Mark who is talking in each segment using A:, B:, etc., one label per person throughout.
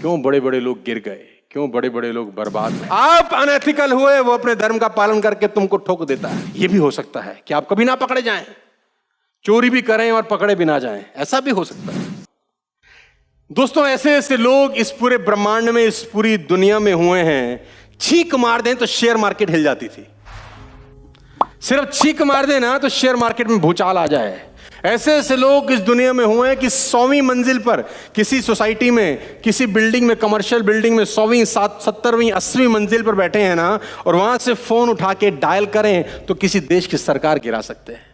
A: क्यों बड़े बड़े लोग गिर गए, क्यों बड़े बड़े लोग बर्बाद हुए। आप अनएथिकल हुए, वो अपने धर्म का पालन करके तुमको ठोक देता है। ये भी हो सकता है कि आप कभी ना पकड़े जाएं, चोरी भी करें और पकड़े भी ना जाएं, ऐसा भी हो सकता है। दोस्तों, ऐसे ऐसे लोग इस पूरे ब्रह्मांड में, इस पूरी दुनिया में हुए हैं, छींक मार दें तो शेयर मार्केट हिल जाती थी। सिर्फ छींक मार देना तो शेयर मार्केट में भूचाल आ जाए। ऐसे ऐसे लोग इस दुनिया में हुए हैं कि 100वीं मंजिल पर किसी सोसाइटी में, किसी बिल्डिंग में, कमर्शियल बिल्डिंग में 100वीं, 70वीं, 80वीं मंजिल पर बैठे हैं ना, और वहां से फोन उठा के डायल करें तो किसी देश की सरकार गिरा सकते हैं।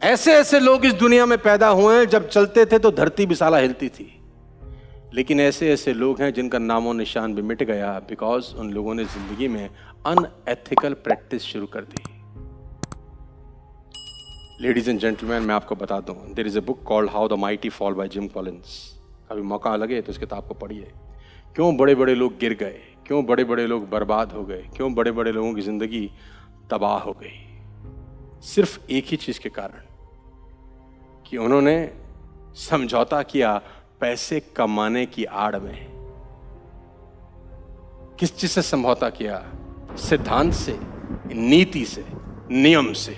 A: ऐसे ऐसे लोग इस दुनिया में पैदा हुए हैं, जब चलते थे तो धरती भी साला हिलती थी। लेकिन ऐसे ऐसे लोग हैं जिनका नामो निशान भी मिट गया, बिकॉज उन लोगों ने जिंदगी में अनएथिकल प्रैक्टिस शुरू कर दी। लेडीज एंड जेंटलमैन, मैं आपको बता दूं, there is a book called how the mighty fall by Jim Collins. कभी मौका लगे तो इस किताब को पढ़िए। क्यों बड़े बड़े लोग गिर गए, क्यों बड़े बड़े लोग बर्बाद हो गए, क्यों बड़े बड़े लोगों की जिंदगी तबाह हो गई, सिर्फ एक ही चीज के कारण कि उन्होंने समझौता किया पैसे कमाने की आड़ में। किस चीज से समझौता किया? सिद्धांत से, नीति से, नियम से।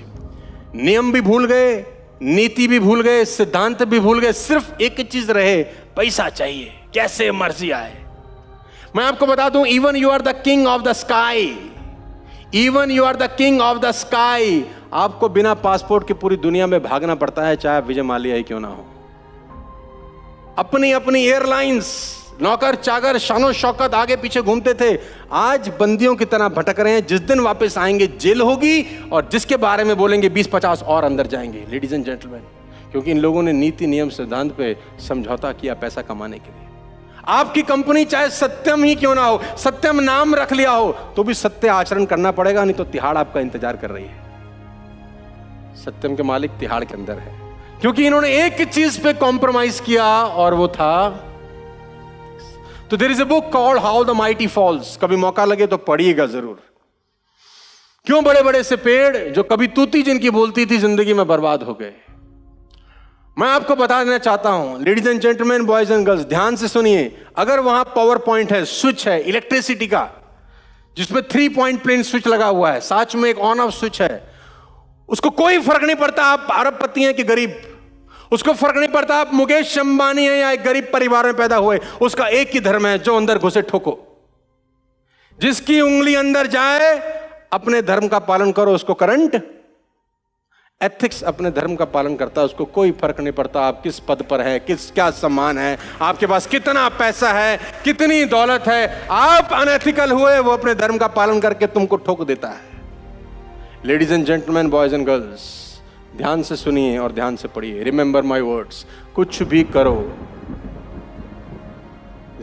A: नियम भी भूल गए, नीति भी भूल गए, सिद्धांत भी भूल गए, सिर्फ एक चीज रहे, पैसा चाहिए, कैसे मर्जी आए। मैं आपको बता दूं, even you are the king of the sky, even you are the king of the sky, आपको बिना पासपोर्ट के पूरी दुनिया में भागना पड़ता है, चाहे विजय माल्या ही क्यों ना हो। अपनी अपनी एयरलाइंस, नौकर चाकर, शानो शौकत आगे पीछे घूमते थे, आज बंदियों की तरह भटक रहे हैं। जिस दिन वापस आएंगे जेल होगी, और जिसके बारे में बोलेंगे 20-50 और अंदर जाएंगे। लेडीज एंड जेंटलमैन, क्योंकि इन लोगों ने नीति, नियम, सिद्धांत पे समझौता किया पैसा कमाने के लिए। आपकी कंपनी चाहे सत्यम ही क्यों ना हो, सत्यम नाम रख लिया हो, तो भी सत्य आचरण करना पड़ेगा, नहीं तो तिहाड़ आपका इंतजार कर रही है। सत्यम के मालिक तिहाड़ के अंदर है, क्योंकि इन्होंने एक चीज पे कॉम्प्रोमाइज किया, और वो था, तो there is a book called how the mighty falls. कभी मौका लगे तो पढ़िएगा जरूर। क्यों बड़े बड़े से पेड़ जो कभी तूती जिनकी बोलती थी, जिंदगी में बर्बाद हो गए। मैं आपको बता देना चाहता हूं, ladies and gentleman, boys and girls, ध्यान से सुनिए। अगर वहां पावर पॉइंट है, स्विच है इलेक्ट्रिसिटी का, जिसमें 3 पॉइंट प्लेन स्विच लगा हुआ है, साथ में एक ऑन ऑफ स्विच है, उसको कोई फर्क नहीं पड़ता आप अरबपति हैं कि गरीब, उसको फर्क नहीं पड़ता आप मुकेश अंबानी हैं या एक गरीब परिवार में पैदा हुए, उसका एक ही धर्म है, जो अंदर घुसे ठोको। जिसकी उंगली अंदर जाए, अपने धर्म का पालन करो, उसको करंट। एथिक्स अपने धर्म का पालन करता है, उसको कोई फर्क नहीं पड़ता आप किस पद पर है, किस क्या सम्मान है, आपके पास कितना पैसा है, कितनी दौलत है। आप अनएथिकल हुए, वो अपने धर्म का पालन करके तुमको ठोक देता है। Ladies and gentleman, boys and girls, ध्यान से सुनिए और ध्यान से पढ़िए। रिमेंबर माय वर्ड्स, कुछ भी करो,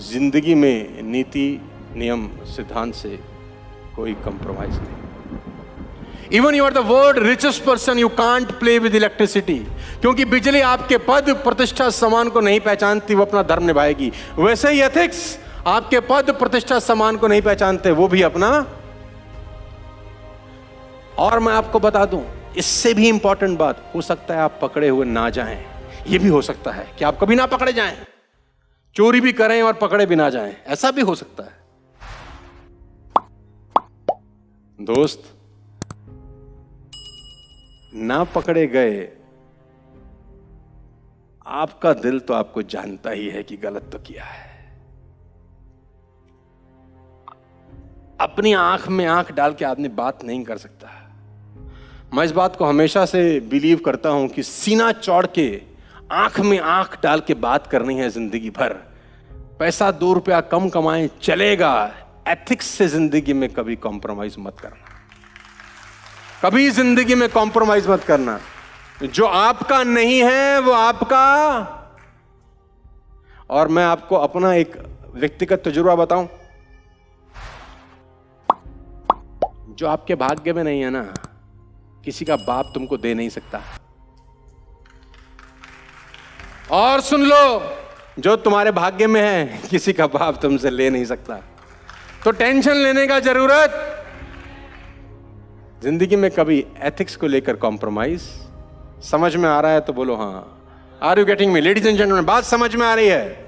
A: जिंदगी में नीति, नियम, सिद्धांत से कोई कंप्रोमाइज नहीं। Even you are the world richest person, you can't play with electricity, क्योंकि बिजली आपके पद, प्रतिष्ठा, सम्मान को नहीं पहचानती, वो अपना धर्म निभाएगी। वैसे ही एथिक्स आपके पद, प्रतिष्ठा, सम्मान को नहीं पहचानते, वो भी अपना। और मैं आपको बता दूं, इससे भी इंपॉर्टेंट बात, हो सकता है आप पकड़े हुए ना जाएं। यह भी हो सकता है कि आप कभी ना पकड़े जाएं, चोरी भी करें और पकड़े भी ना जाएं, ऐसा भी हो सकता है। दोस्त, ना पकड़े गए, आपका दिल तो आपको जानता ही है कि गलत तो किया है। अपनी आंख में आंख डाल के आदमी बात नहीं कर सकता। मैं इस बात को हमेशा से बिलीव करता हूं कि सीना चौड़ के आंख में आंख डाल के बात करनी है जिंदगी भर। पैसा 2 रुपया कम कमाएं चलेगा, एथिक्स से जिंदगी में कभी कॉम्प्रोमाइज मत करना, कभी जिंदगी में कॉम्प्रोमाइज मत करना। जो आपका नहीं है वो आपका। और मैं आपको अपना एक व्यक्तिगत तजुर्बा बताऊं, जो आपके भाग्य में नहीं है ना, किसी का बाप तुमको दे नहीं सकता। और सुन लो, जो तुम्हारे भाग्य में है किसी का बाप तुमसे ले नहीं सकता। तो टेंशन लेने का जरूरत, जिंदगी में कभी एथिक्स को लेकर कॉम्प्रोमाइज। समझ में आ रहा है तो बोलो हाँ। Are you getting me? Ladies and gentleman, बात समझ में आ रही है?